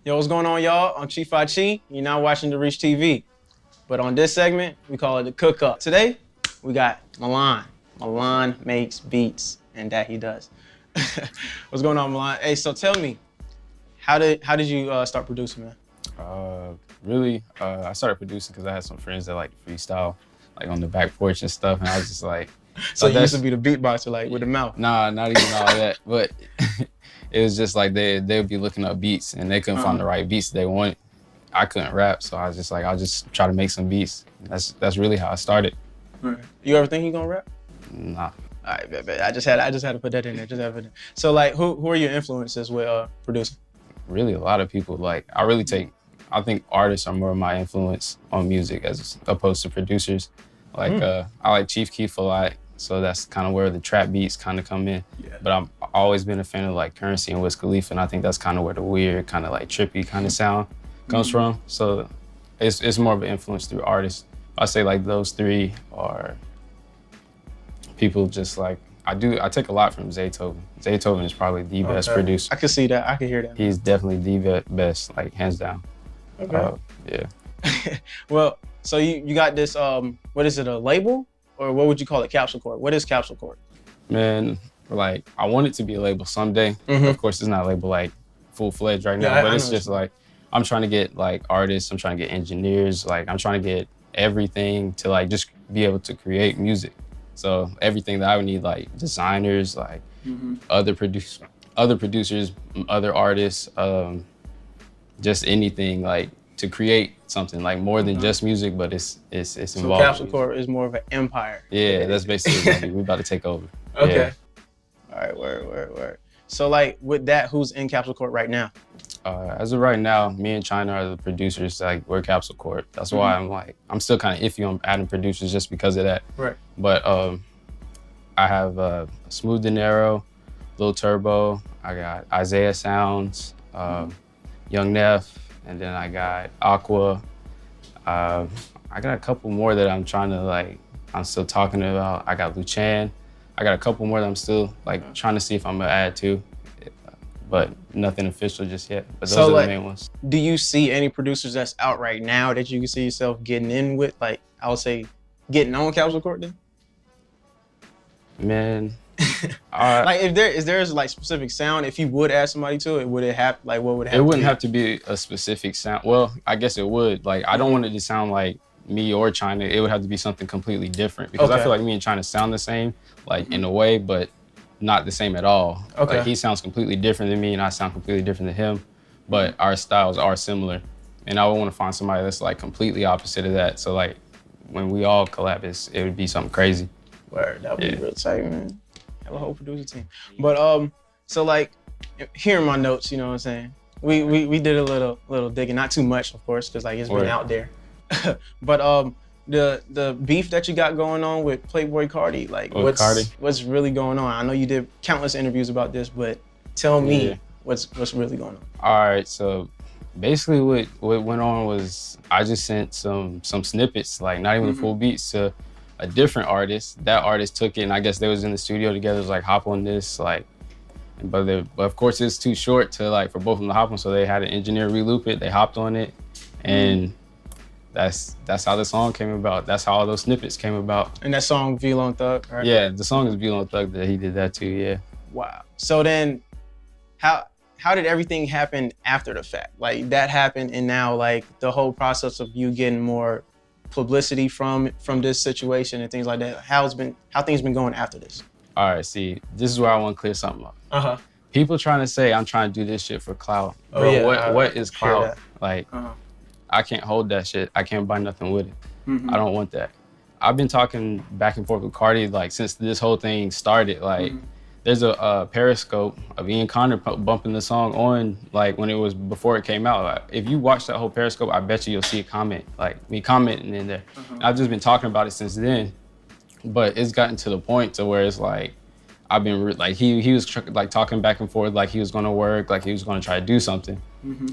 Yo, what's going on, y'all? I'm Chief Chi. You're now watching The Reach TV. But on this segment, we call it the Cook Up. Today, we got Milan. Milan makes beats, and that he does. What's going on, Milan? Hey, so tell me, how did you start producing, man? I started producing because I had some friends that like freestyle, like on the back porch and stuff, and I was just like. So you used to be the beatboxer, like with the mouth? Nah, not even all that, but. It was just like they would be looking up beats and they couldn't find the right beats they wanted. I couldn't rap, so I was just like, I'll just try to make some beats. That's really how I started. Right. You ever think you gonna rap? Nah. All right, bet. I just had to put that in there. So like, who are your influences with producing? Really, a lot of people. Like, I think artists are more of my influence on music as opposed to producers. Like, I like Chief Keef a lot. So that's kind of where the trap beats kind of come in. Yeah. But I've always been a fan of like Currency and Wiz Khalifa, and I think that's kind of where the weird, kind of like trippy kind of sound comes from. So it's more of an influence through artists. I say like those three are people just like, I take a lot from Zaytoven. Zaytoven is probably the best producer. I can see that, I can hear that. He's definitely the best, like hands down. Okay. Yeah. Well, so you got this, what is it, a label? Or what would you call it, Capsule Corp? What is Capsule Corp? Man, like, I want it to be a label someday. Of course, it's not a label like full-fledged right now, but it's just like, I'm trying to get like artists, I'm trying to get engineers, like I'm trying to get everything to like just be able to create music. So everything that I would need, like designers, like other producers, other artists, just anything like to create something like more than just music, but it's involved. So Capsule Corp is more of an empire. Yeah, that's basically we're about to take over. Okay. Yeah. All right, word. So like with that, who's in Capsule Corp right now? As of right now, me and China are the producers. Like we're Capsule Corp. That's why I'm still kind of iffy on adding producers just because of that. Right. But I have Smooth Dinero, Lil Turbo. I got Isaiah Sounds, Young Neff. And then I got Aqua. I got a couple more that I'm still talking about. I got Luchan. I got a couple more that I'm still like trying to see if I'm gonna add to, but nothing official just yet. But those are the main ones. Do you see any producers that's out right now that you can see yourself getting in with? Like, I would say getting on Capsule Corp then? Man. Like if there's like specific sound, if you would add somebody to it, would it have like what would it have? It wouldn't have to be a specific sound. Well, I guess it would. Like I don't want it to sound like me or China. It would have to be something completely different because I feel like me and China sound the same, like in a way, but not the same at all. Okay. Like he sounds completely different than me, and I sound completely different than him, but our styles are similar. And I would want to find somebody that's like completely opposite of that. So like when we all collab, it would be something crazy. Word, that would be real tight, man. Have a whole producer team. But so like here in my notes, you know what I'm saying? We did a little digging, not too much, of course, because like it's been out there. But the beef that you got going on with Playboy Cardi, like what's really going on? I know you did countless interviews about this, but tell me what's really going on. All right, so basically what went on was I just sent some snippets, like not even the full beats, to a different artist. That artist took it, and I guess they was in the studio together, was like, hop on this, like, but of course it's too short to like for both of them to hop on, so they had an engineer reloop it, they hopped on it, and that's how the song came about. That's how all those snippets came about. And that song, Velo and Thug, right? Yeah, the song is Velo and Thug that he did that too, yeah. Wow. So then, how did everything happen after the fact? Like that happened, and now like the whole process of you getting more publicity from this situation and things like that. How things been going after this? All right, see, this is where I want to clear something up. People trying to say I'm trying to do this shit for clout. Bro, what is clout? Like, I can't hold that shit. I can't buy nothing with it. I don't want that. I've been talking back and forth with Cardi like since this whole thing started. Like, there's a Periscope of Ian Connor bumping the song on, like when it was before it came out. Like, if you watch that whole Periscope, I bet you'll see a comment, like me commenting in there. I've just been talking about it since then, but it's gotten to the point to where it's like, I've been like, he was like talking back and forth, like he was gonna work, like he was gonna try to do something,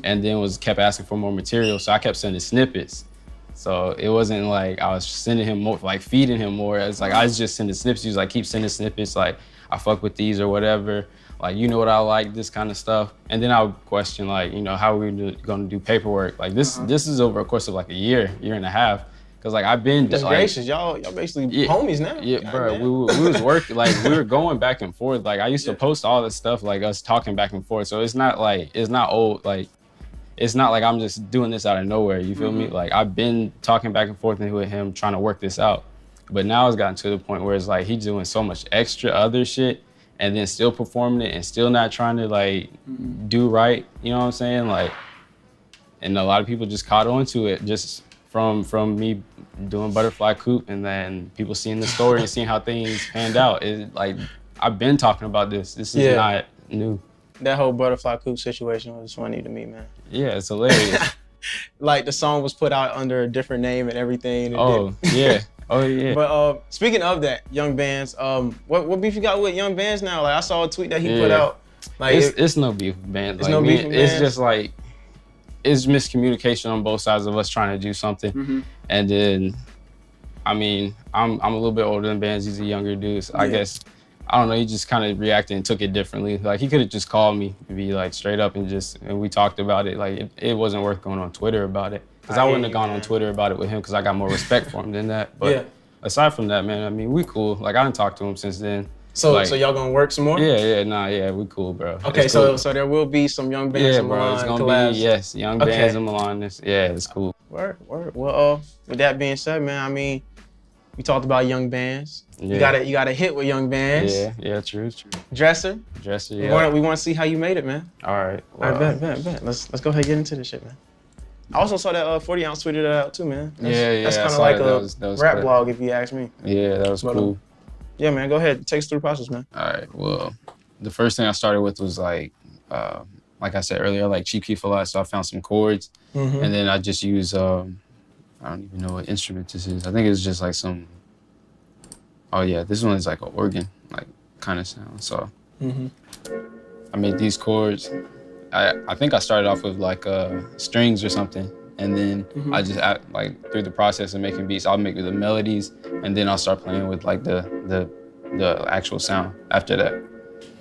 and then kept asking for more material. So I kept sending snippets. So it wasn't like I was sending him more, like feeding him more. It's like I was just sending snippets. He was like, keep sending snippets, like I fuck with these or whatever. Like, you know what I like, this kind of stuff. And then I would question, like, you know, how are we gonna do paperwork? Like, this is over a course of like a year and a half. Cause like I've been just like, gracious, y'all basically homies now. Yeah, bro. We was working, like we were going back and forth. Like I used to post all this stuff, like us talking back and forth. So it's not old, like it's not like I'm just doing this out of nowhere. You feel me? Like I've been talking back and forth with him, trying to work this out. But now it's gotten to the point where it's like he's doing so much extra other shit, and then still performing it, and still not trying to like do right. You know what I'm saying? Like, and a lot of people just caught on to it just from me doing Butterfly Coop, and then people seeing the story and seeing how things panned out. It, like, I've been talking about this. This is not new. That whole Butterfly Coop situation was funny to me, man. Yeah, it's hilarious. Like the song was put out under a different name and everything. Yeah. Oh yeah. But speaking of that, Young Bands, what beef you got with Young Bands now? Like I saw a tweet that he put out. Like it's no beef with Bands. It's like, no beef with Bands. It's just like it's miscommunication on both sides of us trying to do something. And then, I mean, I'm a little bit older than Bands. He's a younger dude. So I guess, I don't know, he just kind of reacted and took it differently. Like he could have just called me and be like straight up and we talked about it. Like it wasn't worth going on Twitter about it. Cause I wouldn't have gone on Twitter about it with him cause I got more respect for him than that. But aside from that, man, I mean, we cool. Like I didn't talk to him since then. So like, so y'all gonna work some more? Yeah, we cool, bro. Okay, cool. so there will be some Young Bands in Milan it's gonna collabs. be, Young Bands in Milan. It's cool. Word. Well, with that being said, man, I mean, we talked about Young Bands. Yeah. You got a hit with Young Bands. Yeah, true. Dresser, yeah. We want to see how you made it, man. All right. Well, all right, bet. Let's go ahead and get into this shit, man. I also saw that 40 ounce tweeted that out too, man. That's kind of like a rap blog, if you ask me. Yeah, that was cool. Yeah, man, go ahead. Take us through the process, man. All right, well, the first thing I started with was like I said earlier, like cheap key for life. So I found some chords, and then I just used, I don't even know what instrument this is. I think it's just like some, this one is like an organ, like kind of sound. So I made these chords. I think I started off with like strings or something. And then I just like through the process of making beats, I'll make the melodies, and then I'll start playing with like the actual sound after that.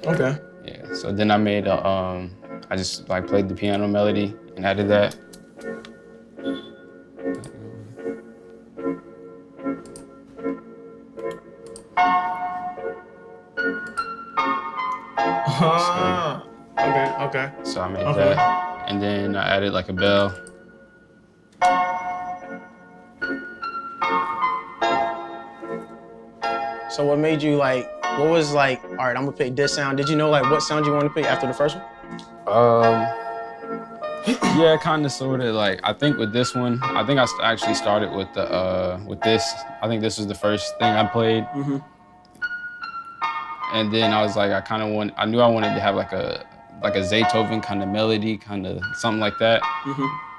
Okay. Yeah. So then I made I just like played the piano melody and added that. Okay. So I made that, and then I added like a bell. So what made you like, what was like, all right, I'm gonna pick this sound. Did you know like what sound you wanted to pick after the first one? Yeah, kind of, sort of. Like, I think with this one, I think I actually started with this. I think this was the first thing I played. And then I was like, I knew I wanted to have like a Beethoven kind of melody, kind of something like that.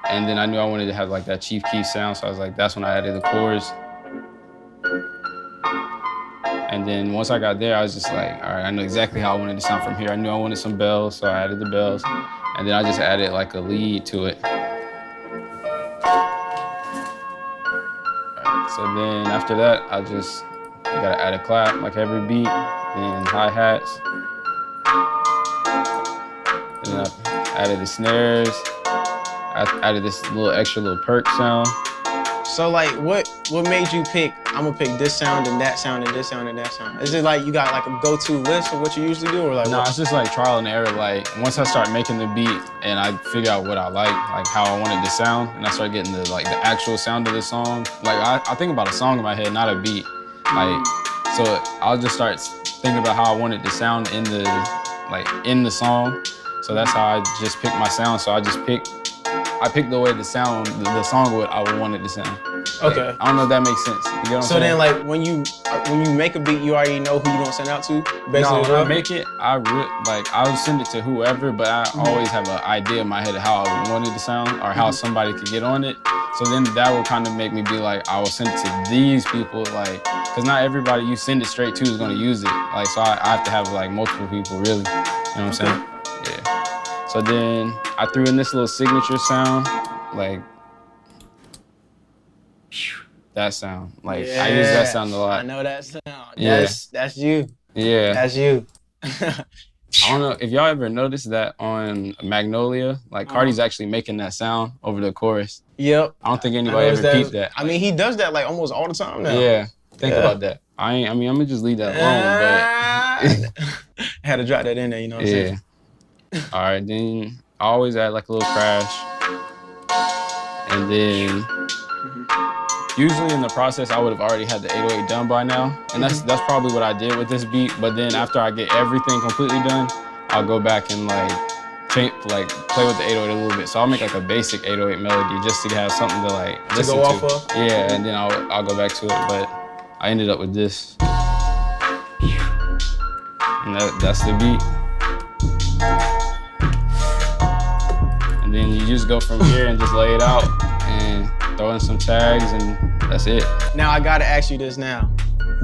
And then I knew I wanted to have like that chief key sound. So I was like, that's when I added the chords. And then once I got there, I was just like, all right, I know exactly how I wanted to sound from here. I knew I wanted some bells, so I added the bells. And then I just added like a lead to it. All right, so then after that, you gotta add a clap like every beat, then hi-hats. Then I added the snares. I added this extra perk sound. So like, what made you pick, I'm gonna pick this sound and that sound and this sound and that sound? Is it like you got like a go-to list of what you usually do, or like? No, it's just like trial and error. Like once I start making the beat and I figure out what I like how I want it to sound, and I start getting the actual sound of the song. Like I think about a song in my head, not a beat. Like, so I'll just start thinking about how I want it to sound in the song. So that's how I just pick my sound. So I pick the way the song I would want it to sound. Okay. Like, I don't know if that makes sense. You get what I'm saying? Then like when you make a beat, you already know who you gonna send out to? Basically, no, when I make it, I'll send it to whoever, but I always have an idea in my head of how I want it to sound or how somebody could get on it. So then that will kind of make me be like, I will send it to these people, like, cause not everybody you send it straight to is gonna use it. Like, so I have to have like multiple people, really. You know what I'm saying? Yeah. So then I threw in this little signature sound, like that sound. Like I use that sound a lot. I know that sound. Yeah. That's you. Yeah. That's you. I don't know if y'all ever noticed that on Magnolia, like Cardi's actually making that sound over the chorus. Yep. I don't think anybody ever peeped that. I mean, he does that like almost all the time now. Yeah. Think about that. I mean, I'm gonna just leave that alone, but I had to drop that in there, you know what I'm saying? All right, then I always add like a little crash. And then usually in the process, I would have already had the 808 done by now. And that's probably what I did with this beat. But then after I get everything completely done, I'll go back and like play with the 808 a little bit. So I'll make like a basic 808 melody just to have something to like listen to. Go off of? Yeah, and then I'll go back to it. But I ended up with this. And that's the beat. And then you just go from here and just lay it out and throw in some tags and that's it. Now I gotta ask you this now.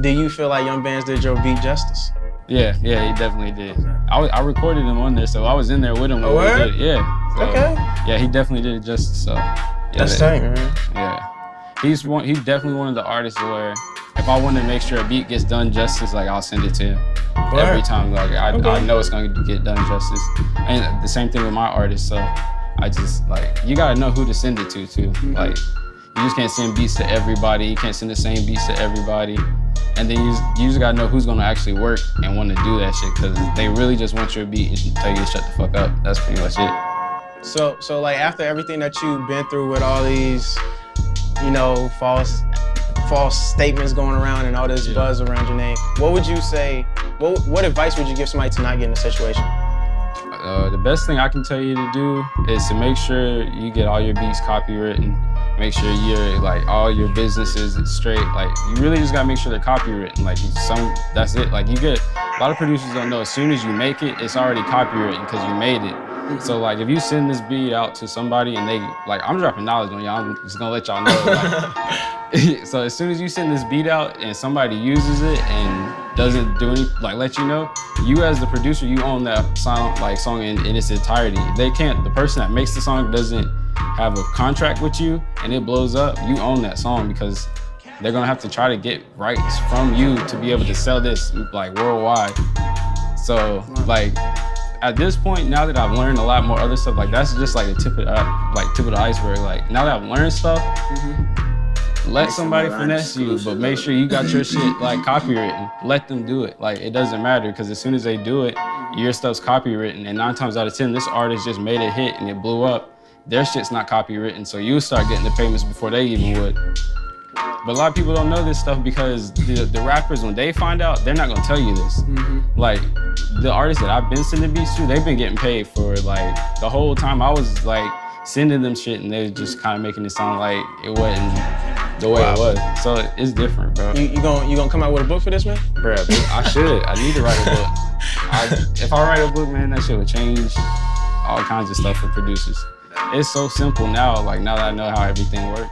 Do you feel like Young Bands did your beat justice? Yeah, he definitely did. I recorded him on there, so I was in there with him when we did it. Yeah. So, okay. Yeah, he definitely did it justice. So yeah, that's tight, man. Yeah. He's definitely one of the artists where if I want to make sure a beat gets done justice, like I'll send it to him. Every time. Like I know it's gonna get done justice. And the same thing with my artists, so I just like you gotta know who to send it to too. Like you just can't send beats to everybody. You can't send the same beats to everybody. And then you just gotta know who's gonna actually work and want to do that shit, because they really just want your beat and tell you to shut the fuck up. That's pretty much it. So like after everything that you've been through with all these, you know, false statements going around and all this buzz around your name, what would you say? What advice would you give somebody to not get in a situation? The best thing I can tell you to do is to make sure you get all your beats copywritten. Make sure you're all your businesses straight. Like you really just gotta make sure they're copywritten. Like that's it. Like you get a lot of producers don't know as soon as you make it, it's already copywritten because you made it. So like if you send this beat out to somebody and they I'm dropping knowledge on y'all. I'm just gonna let y'all know. So as soon as you send this beat out and somebody uses it and doesn't do any let you know, you as the producer, you own that song in its entirety. The person that makes the song doesn't have a contract with you and it blows up, you own that song because they're gonna have to try to get rights from you to be able to sell this worldwide. So at this point, now that I've learned a lot more other stuff, that's just the tip of the iceberg. Now that I've learned stuff, let somebody finesse you, but make sure you got your shit copywritten. Let them do it. It doesn't matter, because as soon as they do it, your stuff's copywritten. And 9 times out of 10, this artist just made a hit and it blew up. Their shit's not copywritten, so you'll start getting the payments before they even would. But a lot of people don't know this stuff because the rappers, when they find out, they're not gonna tell you this. The artists that I've been sending beats to, they've been getting paid for the whole time I was sending them shit, and they were just kind of making it sound like it wasn't the way it was. So it's different, bro. You gonna come out with a book for this, man? Bro, I should. I need to write a book. If I write a book, man, that shit would change all kinds of stuff for producers. It's so simple now, now that I know how everything works.